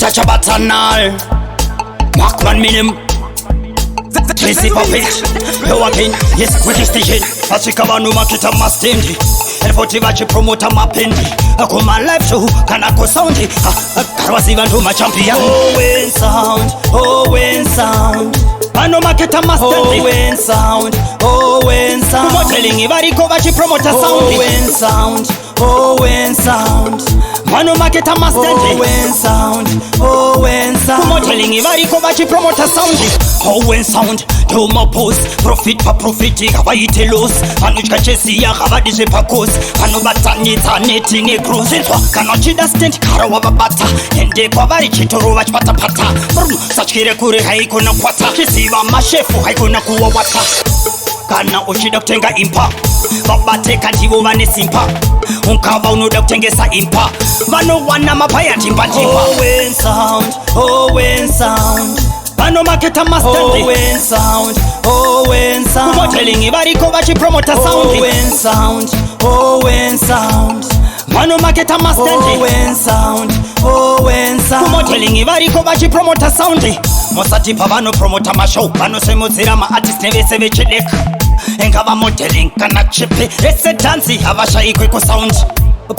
Such a batanal Mack man minim Tracy PaBeat Yo again, yes, wicked station Achikaba no makita mastendi Elfoti vachi promota mapendi Akuma live show, kanako soundi Karwasi vandu machampion Owen sound, Owen sound Mano makita mastendi Owen sound, Owen sound Kumoteling ivariko vachi promota soundi Owen sound, Owen sound Mano makita mastendi Owen sound, Owen sound Kumoteling ivariko vachi promota soundi Owen sound, do my post Profit pa profiti, kava ite los Manu chkachesi ya kava dije pa kos Manu batani taneti ne cruise Intwa kanochida stent kara wababata Ende kwa vari chitoro vach pata pata Sachkire kure haiko na kwata Kisiva mashefu haiko na kuwa wata Kana ushida kutenga impa Babate kantivo vane simpa Unkava unoda kutengesa impa Vano wana mapaya timpa timpa Owen sound, Owen sound Mano maketa mastendi Owen sound, Owen sound Kumoteling ivariko vachi promota soundi Owen sound, Owen sound Mano maketa mastendi Owen sound, Owen sound Kumoteling ivariko vachi promota soundi Mosati pa vano promota mashow Vano semozira ma artist nevese vechileka Engava modeling kana chipe Ese dansi havasha ikweko sound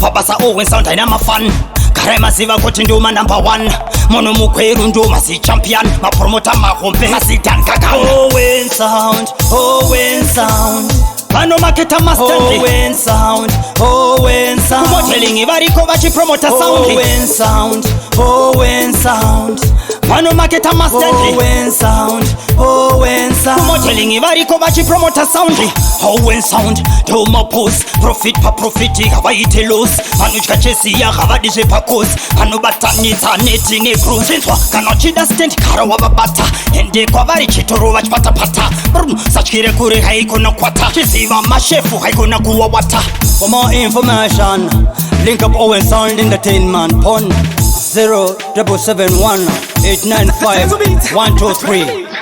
Pabasa Owen sound aina mafan Karema ziva kuti nduma number 1 Mono mukweru nduma si champion Mapromota mahombe masidan kakao Owen sound, Owen sound Mano maketa mastendi Owen sound, Owen sound Kumoteling ivariko vachi promota soundi Owen sound, Owen sound Mano maketa mastendi Owen sound, Owen sound Kumoteling ivariko vachi promota soundi Owen sound, do my post Profit pa profiti kava ite los Manu chkachesi ya kava dije pa kos Manu batani taneti ne cruise Intwa kanochida stent kara wababata Ende kwa vari chitoro vach pata pata Sachkire kure haiko na kwata Kisiva mashefu haiko na kuwa wata For more information Link up Owen Sound Entertainment Pon 0771 895 123